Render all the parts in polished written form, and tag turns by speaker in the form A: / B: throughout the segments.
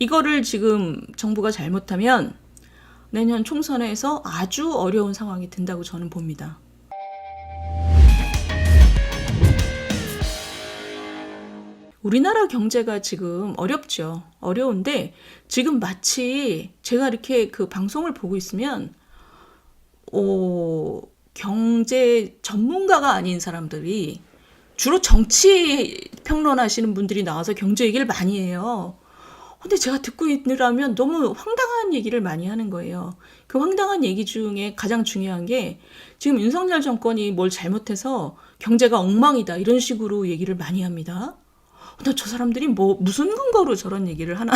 A: 이거를 지금 정부가 잘못하면 내년 총선에서 아주 어려운 상황이 된다고 저는 봅니다. 우리나라 경제가 지금 어렵죠. 어려운데 지금 마치 제가 이렇게 그 방송을 보고 있으면 경제 전문가가 아닌 사람들이 주로 정치 평론하시는 분들이 나와서 경제 얘기를 많이 해요. 근데 제가 듣고 있느라면 너무 황당한 얘기를 많이 하는 거예요. 그 황당한 얘기 중에 가장 중요한 게 지금 윤석열 정권이 뭘 잘못해서 경제가 엉망이다 이런 식으로 얘기를 많이 합니다. 근데 저 사람들이 무슨 근거로 저런 얘기를 하나?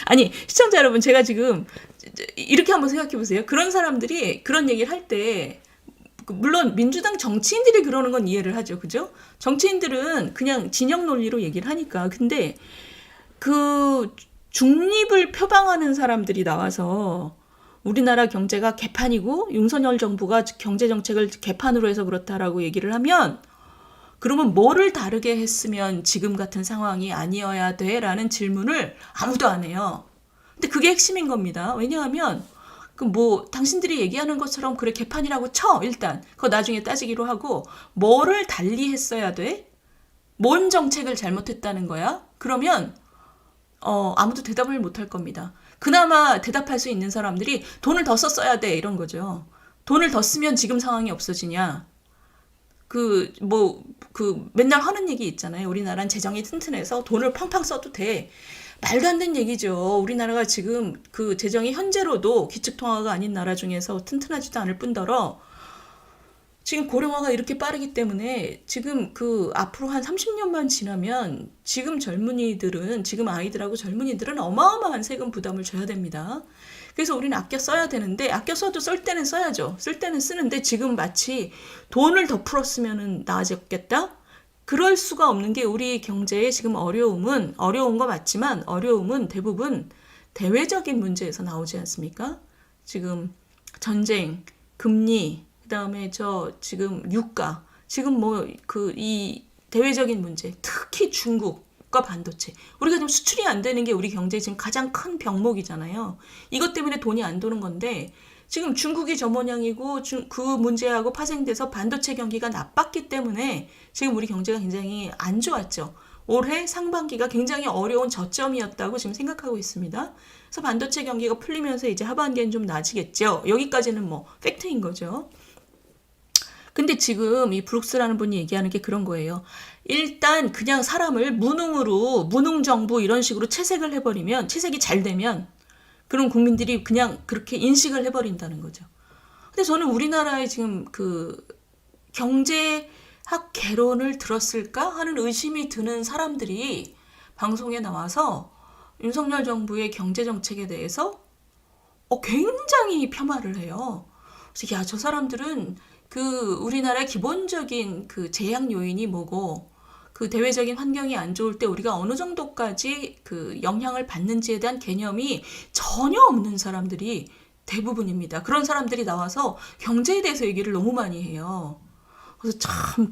A: 아니, 시청자 여러분, 제가 지금 이렇게 한번 생각해 보세요. 그런 사람들이 그런 얘기를 할 때, 물론 민주당 정치인들이 그러는 건 이해를 하죠. 그죠? 정치인들은 그냥 진영 논리로 얘기를 하니까. 근데 그 중립을 표방하는 사람들이 나와서 우리나라 경제가 개판이고 윤석열 정부가 경제 정책을 개판으로 해서 그렇다라고 얘기를 하면 그러면 뭐를 다르게 했으면 지금 같은 상황이 아니어야 돼? 라는 질문을 아무도 안 해요. 근데 그게 핵심인 겁니다. 왜냐하면 당신들이 얘기하는 것처럼 그래 개판이라고 쳐 일단 그거 나중에 따지기로 하고 뭐를 달리 했어야 돼? 뭔 정책을 잘못했다는 거야? 그러면 아무도 대답을 못 할 겁니다. 그나마 대답할 수 있는 사람들이 돈을 더 썼어야 돼 이런 거죠. 돈을 더 쓰면 지금 상황이 없어지냐? 맨날 하는 얘기 있잖아요. 우리나라는 재정이 튼튼해서 돈을 팡팡 써도 돼. 말도 안 되는 얘기죠. 우리나라가 지금 그 재정이 현재로도 기축통화가 아닌 나라 중에서 튼튼하지도 않을 뿐더러 지금 고령화가 이렇게 빠르기 때문에 지금 앞으로 한 30년만 지나면 지금 아이들하고 젊은이들은 어마어마한 세금 부담을 져야 됩니다. 그래서 우리는 아껴 써야 되는데 아껴 써도 쓸 때는 써야죠. 쓸 때는 쓰는데 지금 마치 돈을 더 풀었으면 나아졌겠다? 그럴 수가 없는 게 우리 경제의 지금 어려운 거 맞지만 어려움은 대부분 대외적인 문제에서 나오지 않습니까? 지금 전쟁, 금리, 그다음에 지금 유가, 지금 이 대외적인 문제, 특히 중국과 반도체. 우리가 지금 수출이 안 되는 게 우리 경제의 지금 가장 큰 병목이잖아요. 이것 때문에 돈이 안 도는 건데 지금 중국이 저 모양이고 그 문제하고 파생돼서 반도체 경기가 나빴기 때문에 지금 우리 경제가 굉장히 안 좋았죠. 올해 상반기가 굉장히 어려운 저점이었다고 지금 생각하고 있습니다. 그래서 반도체 경기가 풀리면서 이제 하반기엔 좀 나아지겠죠. 여기까지는 팩트인 거죠. 근데 지금 이 브룩스라는 분이 얘기하는 게 그런 거예요. 일단 그냥 사람을 무능 정부 이런 식으로 채색이 잘 되면 그럼 국민들이 그냥 그렇게 인식을 해버린다는 거죠. 근데 저는 우리나라의 지금 경제학 개론을 들었을까 하는 의심이 드는 사람들이 방송에 나와서 윤석열 정부의 경제 정책에 대해서 굉장히 폄하를 해요. 그래서 저 사람들은 우리나라의 기본적인 제약 요인이 뭐고 대외적인 환경이 안 좋을 때 우리가 어느 정도까지 영향을 받는지에 대한 개념이 전혀 없는 사람들이 대부분입니다. 그런 사람들이 나와서 경제에 대해서 얘기를 너무 많이 해요. 그래서 참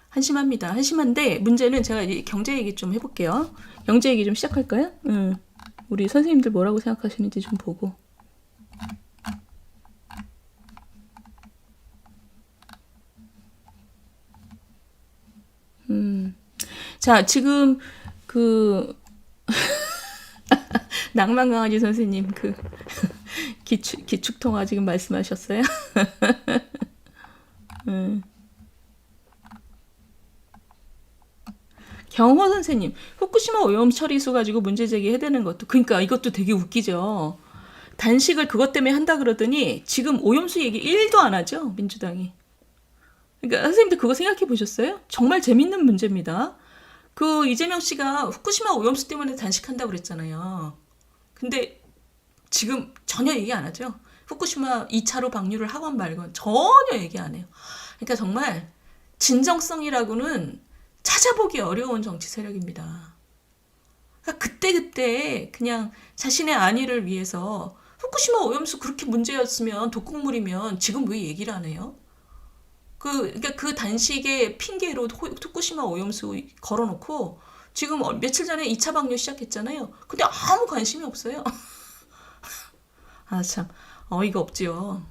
A: 한심합니다. 한심한데 문제는 제가 경제 얘기 좀 해볼게요. 경제 얘기 좀 시작할까요? 우리 선생님들 뭐라고 생각하시는지 좀 보고. 자, 지금 낭만강아지 선생님 기축통화 지금 말씀하셨어요? 경호 선생님, 후쿠시마 오염 처리수 가지고 문제 제기해대는 것도, 그러니까 이것도 되게 웃기죠. 단식을 그것 때문에 한다 그러더니 지금 오염수 얘기 1도 안 하죠, 민주당이. 그러니까 선생님들 그거 생각해 보셨어요? 정말 재밌는 문제입니다. 이재명 씨가 후쿠시마 오염수 때문에 단식한다고 그랬잖아요. 근데 지금 전혀 얘기 안 하죠. 후쿠시마 2차로 방류를 하건 말건 전혀 얘기 안 해요. 그러니까 정말 진정성이라고는 찾아보기 어려운 정치 세력입니다. 그러니까 그때 그냥 자신의 안위를 위해서 후쿠시마 오염수 그렇게 문제였으면 독극물이면 지금 왜 얘기를 안 해요? 그러니까 단식의 핑계로 후쿠시마 오염수 걸어놓고 지금 며칠 전에 2차 방류 시작했잖아요. 근데 아무 관심이 없어요. 아, 참, 어이가 없지요.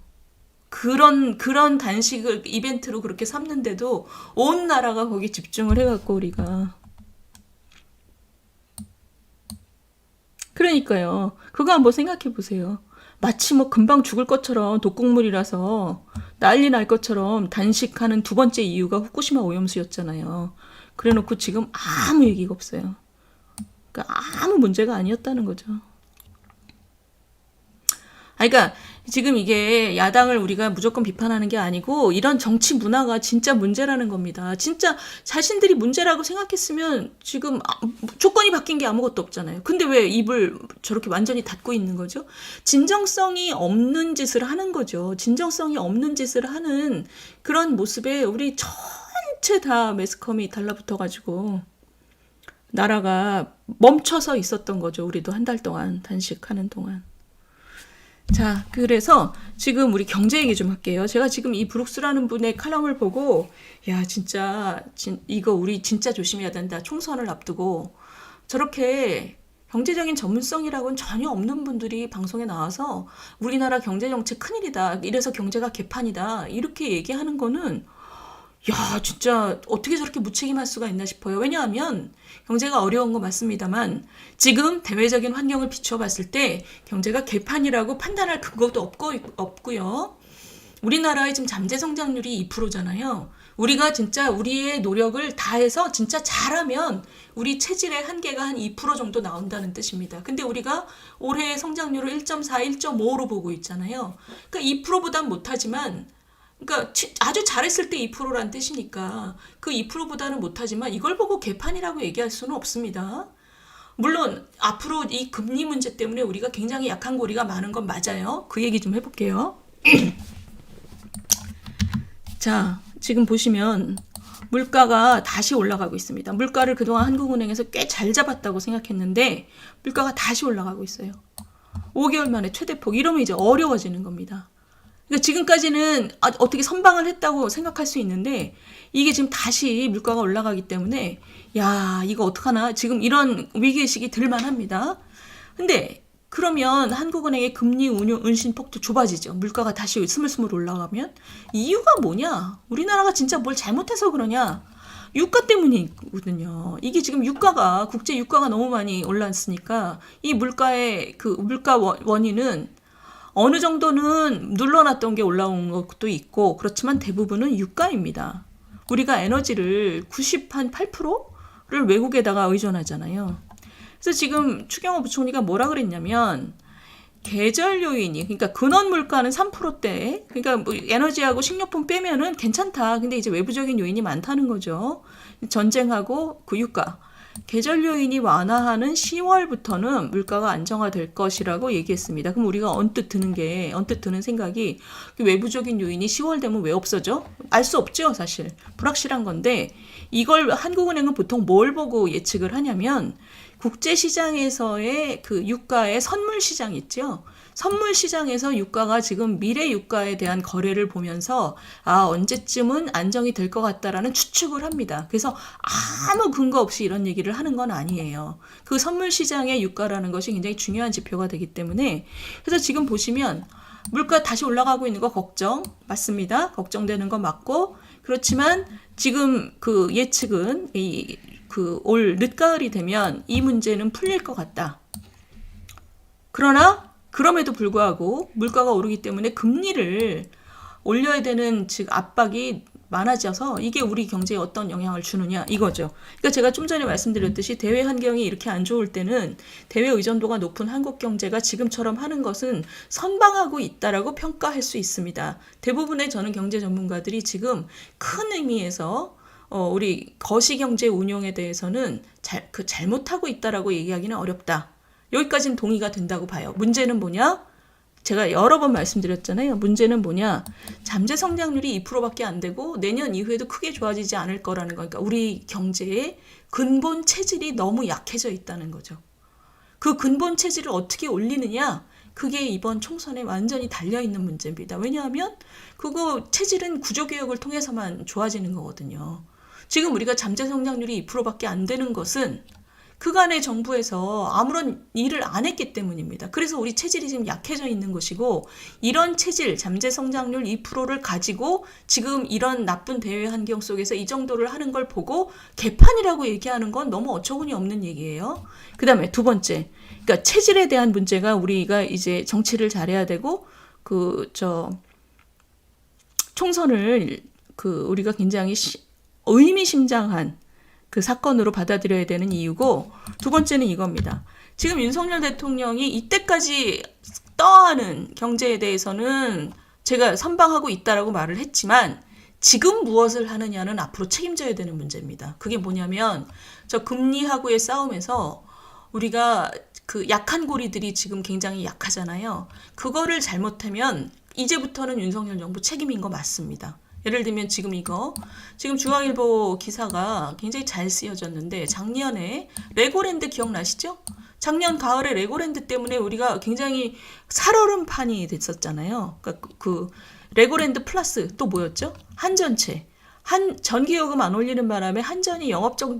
A: 그런 단식을 이벤트로 그렇게 삼는데도 온 나라가 거기 집중을 해갖고 우리가. 그러니까요. 그거 한번 생각해 보세요. 마치 뭐 금방 죽을 것처럼 독극물이라서 난리 날 것처럼 단식하는 두 번째 이유가 후쿠시마 오염수였잖아요. 그래 놓고 지금 아무 얘기가 없어요. 그러니까 아무 문제가 아니었다는 거죠. 그러니까 지금 이게 야당을 우리가 무조건 비판하는 게 아니고 이런 정치 문화가 진짜 문제라는 겁니다. 진짜 자신들이 문제라고 생각했으면 지금 조건이 바뀐 게 아무것도 없잖아요. 근데 왜 입을 저렇게 완전히 닫고 있는 거죠? 진정성이 없는 짓을 하는 거죠. 진정성이 없는 짓을 하는 그런 모습에 우리 전체 다 매스컴이 달라붙어가지고 나라가 멈춰서 있었던 거죠. 우리도 한 달 동안 단식하는 동안. 자, 그래서 지금 우리 경제 얘기 좀 할게요. 제가 지금 이 브룩스라는 분의 칼럼을 보고, 야, 진짜, 이거 우리 진짜 조심해야 된다. 총선을 앞두고. 저렇게 경제적인 전문성이라고는 전혀 없는 분들이 방송에 나와서 우리나라 경제정책 큰일이다. 이래서 경제가 개판이다. 이렇게 얘기하는 거는 야, 진짜 어떻게 저렇게 무책임할 수가 있나 싶어요. 왜냐하면 경제가 어려운 거 맞습니다만 지금 대외적인 환경을 비춰봤을 때 경제가 개판이라고 판단할 근거도 없고요. 우리나라의 지금 잠재 성장률이 2%잖아요. 우리가 진짜 우리의 노력을 다해서 진짜 잘하면 우리 체질의 한계가 한 2% 정도 나온다는 뜻입니다. 근데 우리가 올해의 성장률을 1.4, 1.5로 보고 있잖아요. 그러니까 2%보단 못하지만 그러니까 아주 잘했을 때 2%란 뜻이니까 그 2%보다는 못하지만 이걸 보고 개판이라고 얘기할 수는 없습니다. 물론 앞으로 이 금리 문제 때문에 우리가 굉장히 약한 고리가 많은 건 맞아요. 그 얘기 좀 해볼게요. 자, 지금 보시면 물가가 다시 올라가고 있습니다. 물가를 그동안 한국은행에서 꽤 잘 잡았다고 생각했는데 물가가 다시 올라가고 있어요. 5개월 만에 최대폭. 이러면 이제 어려워지는 겁니다. 그러니까 지금까지는 어떻게 선방을 했다고 생각할 수 있는데 이게 지금 다시 물가가 올라가기 때문에 야, 이거 어떡하나 지금 이런 위기의식이 들만합니다. 근데 그러면 한국은행의 금리 운신폭도 좁아지죠. 물가가 다시 스물스물 올라가면. 이유가 뭐냐? 우리나라가 진짜 뭘 잘못해서 그러냐? 유가 때문이거든요. 이게 지금 유가가 국제 유가가 너무 많이 올랐으니까 이 물가의 그 물가 원인은 어느 정도는 눌러놨던 게 올라온 것도 있고 그렇지만 대부분은 유가입니다. 우리가 에너지를 98%를 외국에다가 의존하잖아요. 그래서 지금 추경호 부총리가 뭐라 그랬냐면 계절 요인이 그러니까 근원 물가는 3%대 그러니까 뭐 에너지하고 식료품 빼면은 괜찮다. 근데 이제 외부적인 요인이 많다는 거죠. 전쟁하고 그 유가. 계절 요인이 완화하는 10월부터는 물가가 안정화될 것이라고 얘기했습니다. 그럼 우리가 언뜻 드는 생각이 외부적인 요인이 10월 되면 왜 없어져? 알 수 없죠, 사실. 불확실한 건데 이걸 한국은행은 보통 뭘 보고 예측을 하냐면 국제시장에서의 그 유가의 선물 시장 있죠. 선물 시장에서 유가가 지금 미래 유가에 대한 거래를 보면서 언제쯤은 안정이 될 것 같다라는 추측을 합니다. 그래서 아무 근거 없이 이런 얘기를 하는 건 아니에요. 그 선물 시장의 유가라는 것이 굉장히 중요한 지표가 되기 때문에 그래서 지금 보시면 물가 다시 올라가고 있는 거 걱정 맞습니다. 걱정되는 거 맞고 그렇지만 지금 그 예측은 올 늦가을이 되면 이 문제는 풀릴 것 같다. 그러나 그럼에도 불구하고 물가가 오르기 때문에 금리를 올려야 되는 즉 압박이 많아져서 이게 우리 경제에 어떤 영향을 주느냐 이거죠. 그러니까 제가 좀 전에 말씀드렸듯이 대외 환경이 이렇게 안 좋을 때는 대외 의존도가 높은 한국 경제가 지금처럼 하는 것은 선방하고 있다라고 평가할 수 있습니다. 대부분의 저는 경제 전문가들이 지금 큰 의미에서 우리 거시경제 운용에 대해서는 잘못하고 있다라고 얘기하기는 어렵다. 여기까지는 동의가 된다고 봐요. 문제는 뭐냐? 제가 여러 번 말씀드렸잖아요. 문제는 뭐냐? 잠재 성장률이 2%밖에 안 되고 내년 이후에도 크게 좋아지지 않을 거라는 거니까 우리 경제의 근본 체질이 너무 약해져 있다는 거죠. 그 근본 체질을 어떻게 올리느냐? 그게 이번 총선에 완전히 달려있는 문제입니다. 왜냐하면 그거 체질은 구조개혁을 통해서만 좋아지는 거거든요. 지금 우리가 잠재 성장률이 2%밖에 안 되는 것은 그간의 정부에서 아무런 일을 안 했기 때문입니다. 그래서 우리 체질이 지금 약해져 있는 것이고, 이런 체질, 잠재 성장률 2%를 가지고 지금 이런 나쁜 대외 환경 속에서 이 정도를 하는 걸 보고 개판이라고 얘기하는 건 너무 어처구니 없는 얘기예요. 그 다음에 두 번째, 그러니까 체질에 대한 문제가 우리가 이제 정치를 잘해야 되고, 총선을 우리가 굉장히 의미심장한 그 사건으로 받아들여야 되는 이유고, 두 번째는 이겁니다. 지금 윤석열 대통령이 이때까지 떠하는 경제에 대해서는 제가 선방하고 있다라고 말을 했지만, 지금 무엇을 하느냐는 앞으로 책임져야 되는 문제입니다. 그게 뭐냐면, 저 금리하고의 싸움에서 우리가 그 약한 고리들이 지금 굉장히 약하잖아요. 그거를 잘못하면 이제부터는 윤석열 정부 책임인 거 맞습니다. 예를 들면 지금 중앙일보 기사가 굉장히 잘 쓰여졌는데, 작년에 레고랜드 기억나시죠? 작년 가을에 레고랜드 때문에 우리가 굉장히 살얼음판이 됐었잖아요. 그러니까 그 레고랜드 플러스 또 뭐였죠? 한전채. 전기요금 안 올리는 바람에 한전이 영업적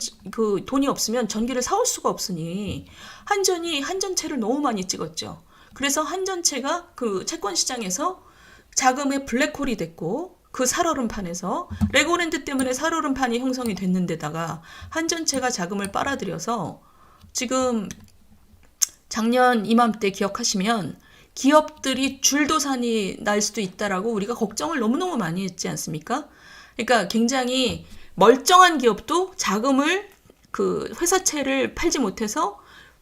A: 돈이 없으면 전기를 사올 수가 없으니 한전이 한전채를 너무 많이 찍었죠. 그래서 한전채가 그 채권 시장에서 자금의 블랙홀이 됐고, 그 살얼음판에서 레고랜드 때문에 살얼음판이 형성이 됐는데다가 한전채가 자금을 빨아들여서 지금 작년 이맘때 기억하시면 기업들이 줄도산이 날 수도 있다라고 우리가 걱정을 너무너무 많이 했지 않습니까? 그러니까 굉장히 멀쩡한 기업도 자금을 그 회사채를 팔지 못해서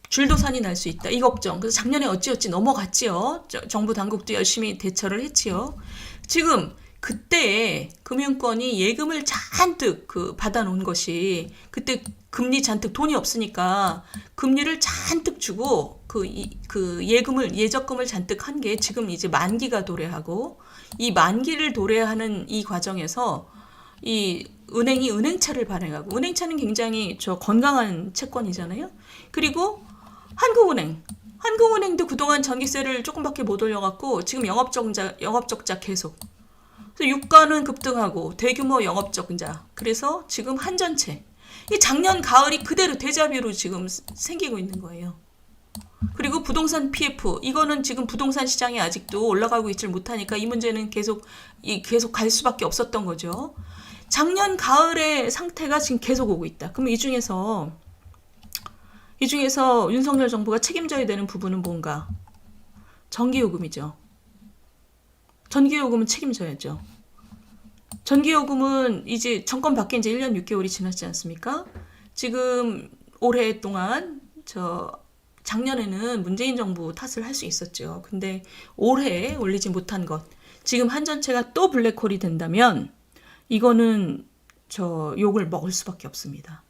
A: 줄도산이 날 수 있다. 이 걱정. 그래서 작년에 어찌어찌 넘어갔지요. 정부 당국도 열심히 대처를 했지요. 지금 그때 금융권이 예금을 잔뜩 받아놓은 것이, 그때 금리 잔뜩 돈이 없으니까 금리를 잔뜩 주고 예적금을 잔뜩 한 게 지금 이제 만기가 도래하고, 이 만기를 도래하는 이 과정에서 이 은행이 은행채를 발행하고, 은행채는 굉장히 건강한 채권이잖아요. 그리고 한국은행도 그동안 전기세를 조금밖에 못 올려갖고 지금 영업적자 계속. 그래서 유가는 급등하고 대규모 영업적자. 그래서 지금 한전채. 이 작년 가을이 그대로 데자뷰로 지금 생기고 있는 거예요. 그리고 부동산 PF. 이거는 지금 부동산 시장이 아직도 올라가고 있질 못하니까 이 문제는 계속 갈 수밖에 없었던 거죠. 작년 가을의 상태가 지금 계속 오고 있다. 그럼 이 중에서 윤석열 정부가 책임져야 되는 부분은 뭔가? 전기요금이죠. 전기요금은 책임져야죠. 전기요금은 이제 정권 바뀐 지 1년 6개월이 지났지 않습니까? 지금 올해 동안 작년에는 문재인 정부 탓을 할 수 있었죠. 근데 올해 올리지 못한 것. 지금 한전채가 또 블랙홀이 된다면 이거는 욕을 먹을 수밖에 없습니다.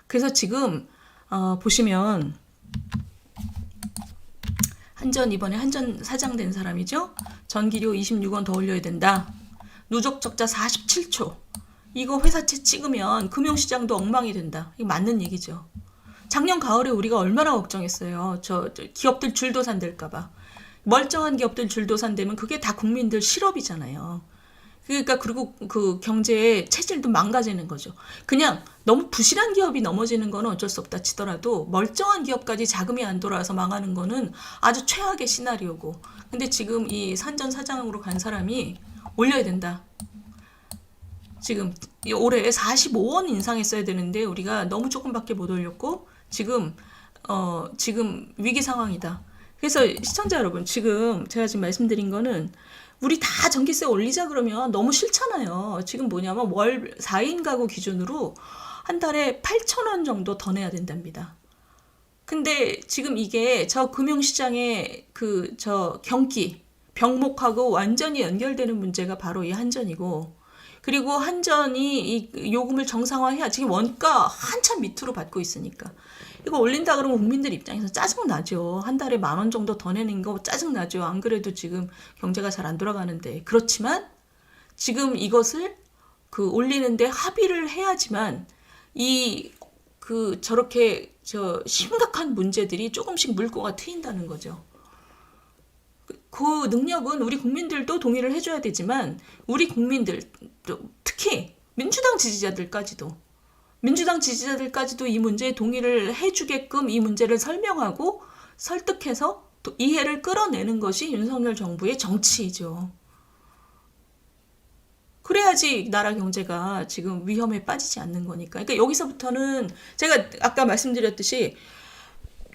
A: 그래서 지금 보시면 이번에 한전 사장 된 사람이죠. 전기료 26원 더 올려야 된다. 누적 적자 47조. 이거 회사채 찍으면 금융시장도 엉망이 된다. 이거 맞는 얘기죠. 작년 가을에 우리가 얼마나 걱정했어요. 기업들 줄도산 될까봐. 멀쩡한 기업들 줄도산 되면 그게 다 국민들 실업이잖아요. 그러니까 그리고 그 경제의 체질도 망가지는 거죠. 그냥 너무 부실한 기업이 넘어지는 거는 어쩔 수 없다 치더라도 멀쩡한 기업까지 자금이 안 돌아와서 망하는 거는 아주 최악의 시나리오고. 근데 지금 이 산전 사장으로 간 사람이 올려야 된다. 지금 올해 45원 인상했어야 되는데 우리가 너무 조금밖에 못 올렸고 지금 위기 상황이다. 그래서 시청자 여러분, 지금 제가 지금 말씀드린 거는 우리 다 전기세 올리자 그러면 너무 싫잖아요. 지금 뭐냐면 월 4인 가구 기준으로 한 달에 8,000원 정도 더 내야 된답니다. 근데 지금 이게 금융시장의 병목하고 완전히 연결되는 문제가 바로 이 한전이고, 그리고 한전이 이 요금을 정상화해야, 지금 원가 한참 밑으로 받고 있으니까 이거 올린다 그러면 국민들 입장에서 짜증나죠. 한 달에 10,000원 정도 더 내는 거 짜증나죠. 안 그래도 지금 경제가 잘 안 돌아가는데. 그렇지만 지금 이것을 올리는데 합의를 해야지만 저렇게 심각한 문제들이 조금씩 물꼬가 트인다는 거죠. 그 능력은 우리 국민들도 동의를 해줘야 되지만 우리 국민들, 특히 민주당 지지자들까지도 민주당 지지자들까지도 이 문제에 동의를 해주게끔 이 문제를 설명하고 설득해서 또 이해를 끌어내는 것이 윤석열 정부의 정치이죠. 그래야지 나라 경제가 지금 위험에 빠지지 않는 거니까. 그러니까 여기서부터는 제가 아까 말씀드렸듯이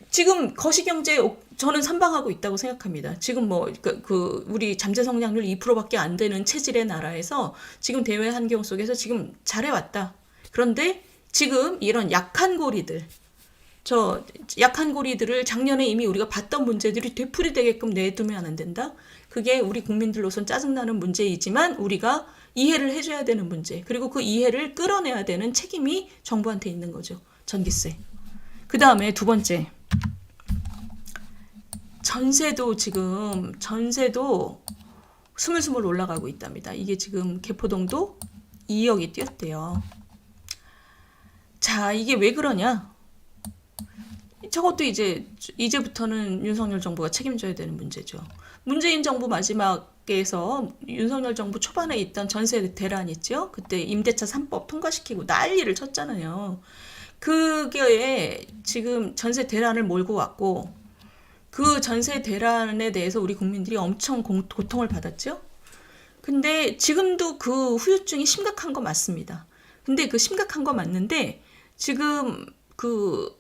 A: 지금 거시경제 저는 선방하고 있다고 생각합니다. 지금 뭐 우리 잠재 성장률 2%밖에 안 되는 체질의 나라에서 지금 대외 환경 속에서 지금 잘해왔다. 그런데 지금 이런 약한 고리들, 저 약한 고리들을 작년에 이미 우리가 봤던 문제들이 되풀이되게끔 내두면 안 된다. 그게 우리 국민들로선 짜증나는 문제이지만 우리가 이해를 해줘야 되는 문제, 그리고 그 이해를 끌어내야 되는 책임이 정부한테 있는 거죠. 전기세. 그 다음에 두 번째, 전세도 스물스물 올라가고 있답니다. 이게 지금 개포동도 2억이 뛰었대요. 자, 이게 왜 그러냐? 저것도 이제부터는 윤석열 정부가 책임져야 되는 문제죠. 문재인 정부 마지막에서 윤석열 정부 초반에 있던 전세 대란 있죠? 그때 임대차 3법 통과시키고 난리를 쳤잖아요. 그게 지금 전세 대란을 몰고 왔고, 그 전세 대란에 대해서 우리 국민들이 엄청 고통을 받았죠? 근데 지금도 그 후유증이 심각한 거 맞습니다. 근데 그 심각한 거 맞는데 지금 그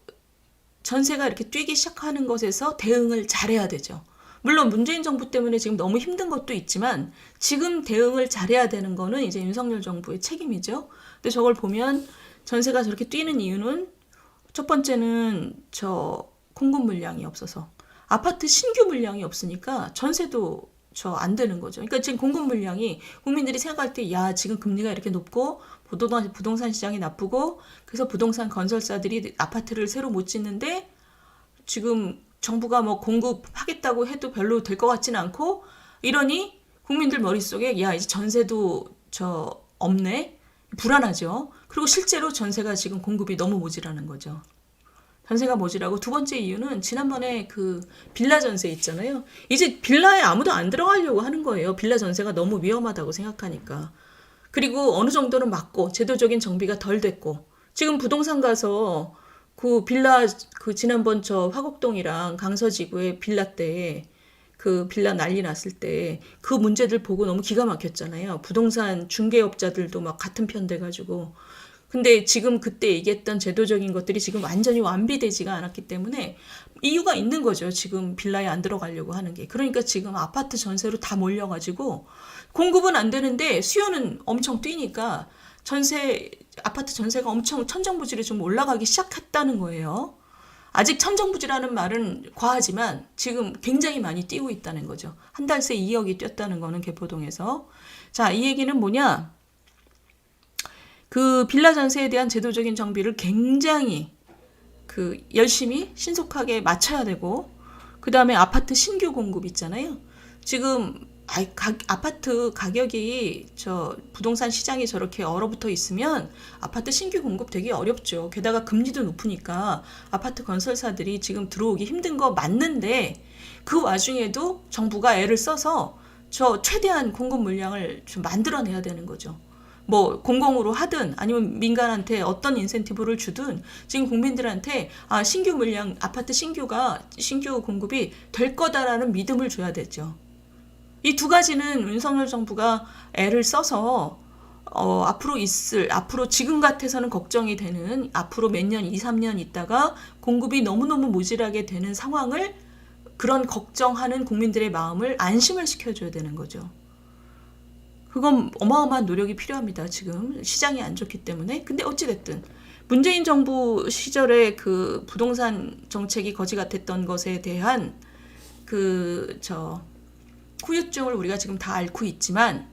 A: 전세가 이렇게 뛰기 시작하는 것에서 대응을 잘해야 되죠. 물론 문재인 정부 때문에 지금 너무 힘든 것도 있지만 지금 대응을 잘해야 되는 거는 이제 윤석열 정부의 책임이죠. 근데 저걸 보면 전세가 저렇게 뛰는 이유는 첫 번째는 저 공급 물량이 없어서, 아파트 신규 물량이 없으니까 전세도 안 되는 거죠. 그러니까 지금 공급 물량이, 국민들이 생각할 때 야 지금 금리가 이렇게 높고 부동산 시장이 나쁘고 그래서 부동산 건설사들이 아파트를 새로 못 짓는데 지금 정부가 뭐 공급하겠다고 해도 별로 될 것 같지는 않고 이러니 국민들 머릿속에 야 이제 전세도 없네, 불안하죠. 그리고 실제로 전세가 지금 공급이 너무 모자라는 거죠. 전세가 모자라고, 두 번째 이유는 지난번에 그 빌라 전세 있잖아요. 이제 빌라에 아무도 안 들어가려고 하는 거예요. 빌라 전세가 너무 위험하다고 생각하니까. 그리고 어느 정도는 맞고 제도적인 정비가 덜 됐고, 지금 부동산 가서 그 빌라 지난번 화곡동이랑 강서지구의 빌라 때 그 빌라 난리 났을 때 그 문제들 보고 너무 기가 막혔잖아요. 부동산 중개업자들도 막 같은 편 돼가지고. 근데 지금 그때 얘기했던 제도적인 것들이 지금 완전히 완비되지가 않았기 때문에 이유가 있는 거죠. 지금 빌라에 안 들어가려고 하는 게. 그러니까 지금 아파트 전세로 다 몰려가지고 공급은 안 되는데 수요는 엄청 뛰니까 아파트 전세가 엄청 천정부지로 좀 올라가기 시작했다는 거예요. 아직 천정부지라는 말은 과하지만 지금 굉장히 많이 뛰고 있다는 거죠. 한 달 새 2억이 뛰었다는 거는 개포동에서. 자, 이 얘기는 뭐냐? 그 빌라 전세에 대한 제도적인 정비를 굉장히 열심히 신속하게 맞춰야 되고, 그 다음에 아파트 신규 공급 있잖아요. 지금 아파트 가격이 부동산 시장이 저렇게 얼어붙어 있으면 아파트 신규 공급 되게 어렵죠. 게다가 금리도 높으니까 아파트 건설사들이 지금 들어오기 힘든 거 맞는데 그 와중에도 정부가 애를 써서 최대한 공급 물량을 좀 만들어내야 되는 거죠. 뭐 공공으로 하든 아니면 민간한테 어떤 인센티브를 주든 지금 국민들한테 신규 물량, 아파트 신규 공급이 될 거다라는 믿음을 줘야 되죠. 이 두 가지는 윤석열 정부가 애를 써서 앞으로 지금 같아서는 걱정이 되는, 앞으로 몇 년, 2, 3년 있다가 공급이 너무너무 모자라게 되는 상황을, 그런 걱정하는 국민들의 마음을 안심을 시켜줘야 되는 거죠. 그건 어마어마한 노력이 필요합니다. 지금 시장이 안 좋기 때문에. 근데 어찌됐든 문재인 정부 시절에 그 부동산 정책이 거지 같았던 것에 대한 후유증을 우리가 지금 다 앓고 있지만,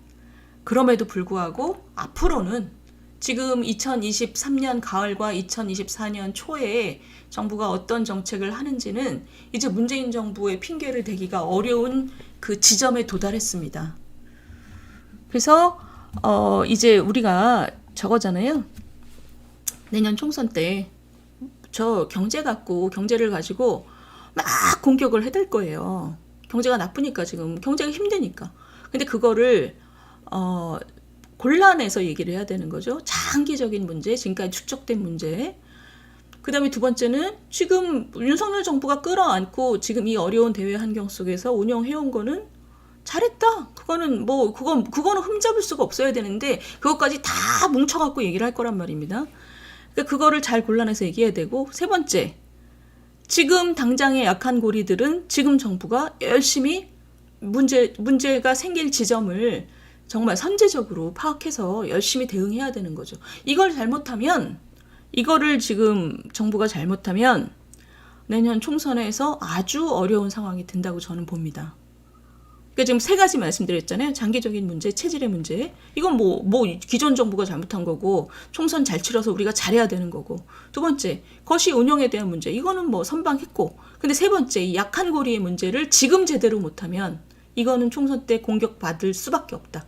A: 그럼에도 불구하고 앞으로는 지금 2023년 가을과 2024년 초에 정부가 어떤 정책을 하는지는 이제 문재인 정부의 핑계를 대기가 어려운 그 지점에 도달했습니다. 그래서 이제 우리가 저거잖아요. 내년 총선 때 경제를 가지고 막 공격을 해댈 거예요. 경제가 나쁘니까, 지금 경제가 힘드니까. 근데 그거를 골라내서 얘기를 해야 되는 거죠. 장기적인 문제, 지금까지 축적된 문제. 그 다음에 두 번째는 지금 윤석열 정부가 끌어안고 지금 이 어려운 대외 환경 속에서 운영해온 거는 잘했다. 그거는 그거는 흠잡을 수가 없어야 되는데, 그것까지 다 뭉쳐갖고 얘기를 할 거란 말입니다. 그러니까 그거를 잘 골라내서 얘기해야 되고, 세 번째, 지금 당장의 약한 고리들은 지금 정부가 열심히 문제가 생길 지점을 정말 선제적으로 파악해서 열심히 대응해야 되는 거죠. 이거를 지금 정부가 잘못하면 내년 총선에서 아주 어려운 상황이 된다고 저는 봅니다. 그러니까 지금 세 가지 말씀드렸잖아요. 장기적인 문제, 체질의 문제. 이건 기존 정부가 잘못한 거고, 총선 잘 치러서 우리가 잘해야 되는 거고. 두 번째, 거시 운영에 대한 문제. 이거는 선방했고. 근데 세 번째, 이 약한 고리의 문제를 지금 제대로 못하면 이거는 총선 때 공격받을 수밖에 없다.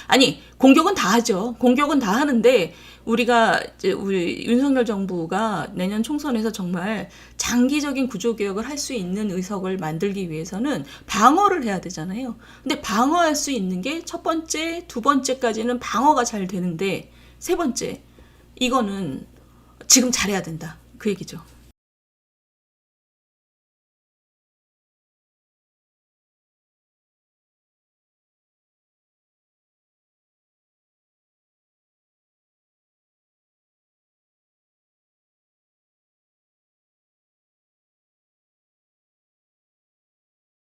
A: 아니, 공격은 다 하죠. 공격은 다 하는데, 우리 윤석열 정부가 내년 총선에서 정말 장기적인 구조개혁을 할 수 있는 의석을 만들기 위해서는 방어를 해야 되잖아요. 근데 방어할 수 있는 게 첫 번째, 두 번째까지는 방어가 잘 되는데, 세 번째, 이거는 지금 잘해야 된다. 그 얘기죠.